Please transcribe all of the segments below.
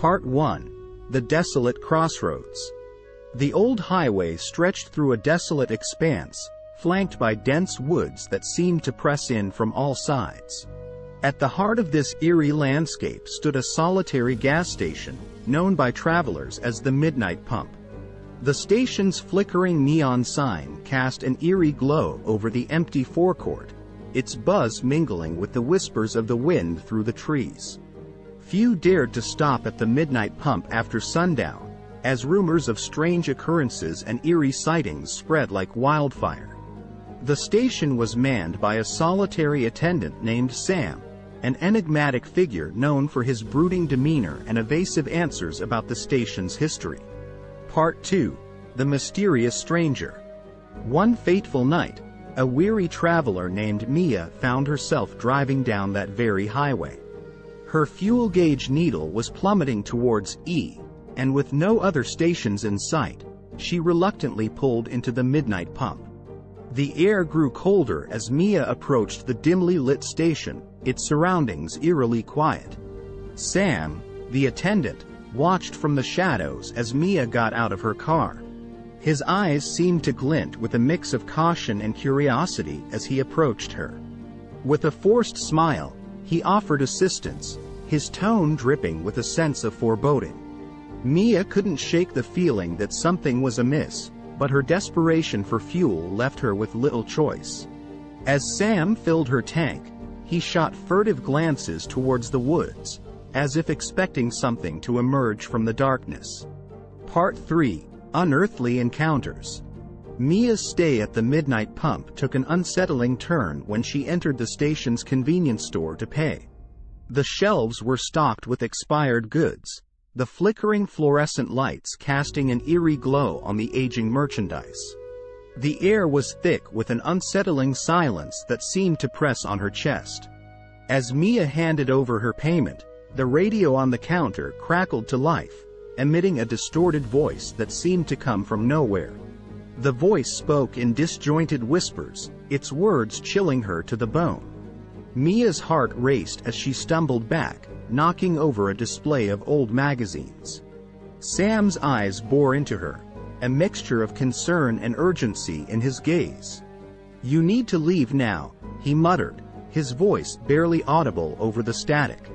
Part 1. The Desolate Crossroads. The old highway stretched through a desolate expanse, flanked by dense woods that seemed to press in from all sides. At the heart of this eerie landscape stood a solitary gas station, known by travelers as the Midnight Pump. The station's flickering neon sign cast an eerie glow over the empty forecourt, its buzz mingling with the whispers of the wind through the trees. Few dared to stop at the Midnight Pump after sundown, as rumors of strange occurrences and eerie sightings spread like wildfire. The station was manned by a solitary attendant named Sam, an enigmatic figure known for his brooding demeanor and evasive answers about the station's history. Part 2. The Mysterious Stranger. One fateful night, a weary traveler named Mia found herself driving down that very highway. Her fuel gauge needle was plummeting towards E, and with no other stations in sight, she reluctantly pulled into the Midnight Pump. The air grew colder as Mia approached the dimly lit station, its surroundings eerily quiet. Sam, the attendant, watched from the shadows as Mia got out of her car. His eyes seemed to glint with a mix of caution and curiosity as he approached her. With a forced smile, he offered assistance, his tone dripping with a sense of foreboding. Mia couldn't shake the feeling that something was amiss, but her desperation for fuel left her with little choice. As Sam filled her tank, he shot furtive glances towards the woods, as if expecting something to emerge from the darkness. Part 3. Unearthly Encounters. Mia's stay at the Midnight Pump took an unsettling turn when she entered the station's convenience store to pay. The shelves were stocked with expired goods, the flickering fluorescent lights casting an eerie glow on the aging merchandise. The air was thick with an unsettling silence that seemed to press on her chest. As Mia handed over her payment, the radio on the counter crackled to life, emitting a distorted voice that seemed to come from nowhere. The voice spoke in disjointed whispers, its words chilling her to the bone. Mia's heart raced as she stumbled back, knocking over a display of old magazines. Sam's eyes bore into her, a mixture of concern and urgency in his gaze. "You need to leave now," he muttered, his voice barely audible over the static.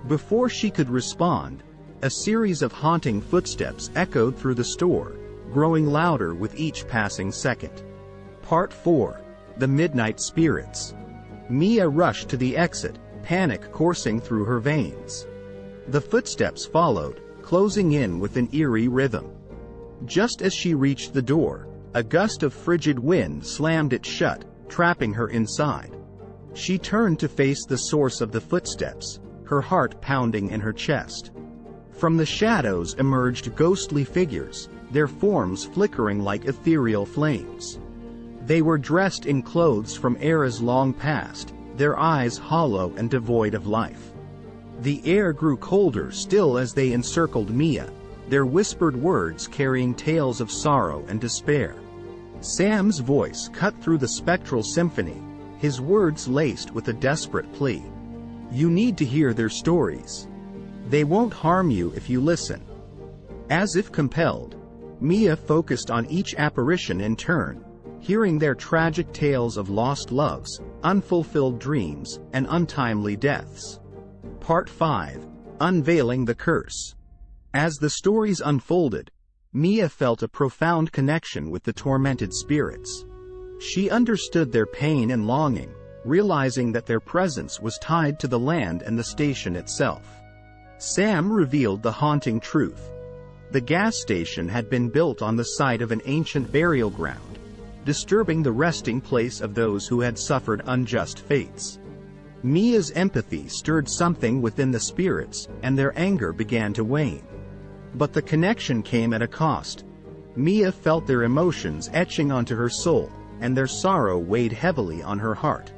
Before she could respond, a series of haunting footsteps echoed through the store, growing louder with each passing second. Part 4. The Midnight Spirits. Mia rushed to the exit, panic coursing through her veins. The footsteps followed, closing in with an eerie rhythm. Just as she reached the door, a gust of frigid wind slammed it shut, trapping her inside. She turned to face the source of the footsteps, her heart pounding in her chest. From the shadows emerged ghostly figures, their forms flickering like ethereal flames. They were dressed in clothes from eras long past, their eyes hollow and devoid of life. The air grew colder still as they encircled Mia, their whispered words carrying tales of sorrow and despair. Sam's voice cut through the spectral symphony, his words laced with a desperate plea. "You need to hear their stories. They won't harm you if you listen." As if compelled, Mia focused on each apparition in turn, hearing their tragic tales of lost loves, unfulfilled dreams, and untimely deaths. Part 5. Unveiling the Curse. As the stories unfolded, Mia felt a profound connection with the tormented spirits. She understood their pain and longing, realizing that their presence was tied to the land and the station itself. Sam revealed the haunting truth. The gas station had been built on the site of an ancient burial ground, disturbing the resting place of those who had suffered unjust fates. Mia's empathy stirred something within the spirits, and their anger began to wane. But the connection came at a cost. Mia felt their emotions etching onto her soul, and their sorrow weighed heavily on her heart.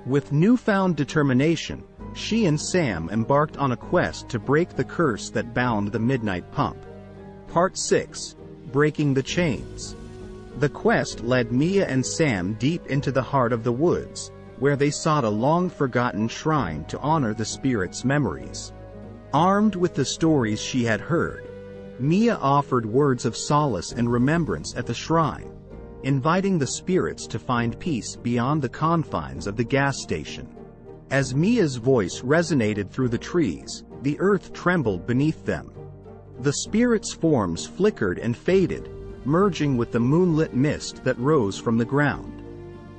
With newfound determination, she and Sam embarked on a quest to break the curse that bound the Midnight Pump. Part 6. Breaking the Chains. The quest led Mia and Sam deep into the heart of the woods, where they sought a long-forgotten shrine to honor the spirits' memories. Armed with the stories she had heard, Mia offered words of solace and remembrance at the shrine, inviting the spirits to find peace beyond the confines of the gas station. As Mia's voice resonated through the trees, the earth trembled beneath them. The spirits' forms flickered and faded, merging with the moonlit mist that rose from the ground.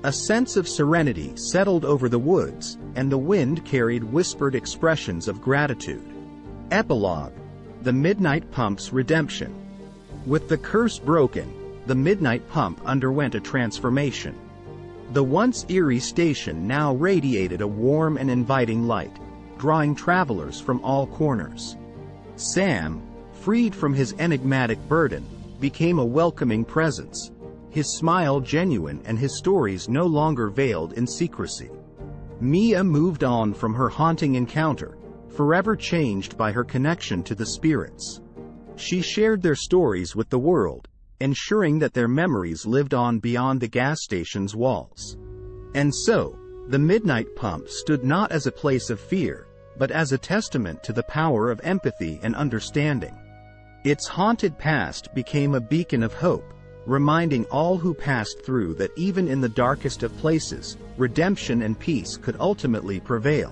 A sense of serenity settled over the woods, and the wind carried whispered expressions of gratitude. Epilogue: The Midnight Pump's Redemption. With the curse broken, the Midnight Pump underwent a transformation. The once eerie station now radiated a warm and inviting light, drawing travelers from all corners. Sam, freed from his enigmatic burden, became a welcoming presence, his smile genuine and his stories no longer veiled in secrecy. Mia moved on from her haunting encounter, forever changed by her connection to the spirits. She shared their stories with the world, ensuring that their memories lived on beyond the gas station's walls. And so, the Midnight Pump stood not as a place of fear, but as a testament to the power of empathy and understanding. Its haunted past became a beacon of hope, reminding all who passed through that even in the darkest of places, redemption and peace could ultimately prevail.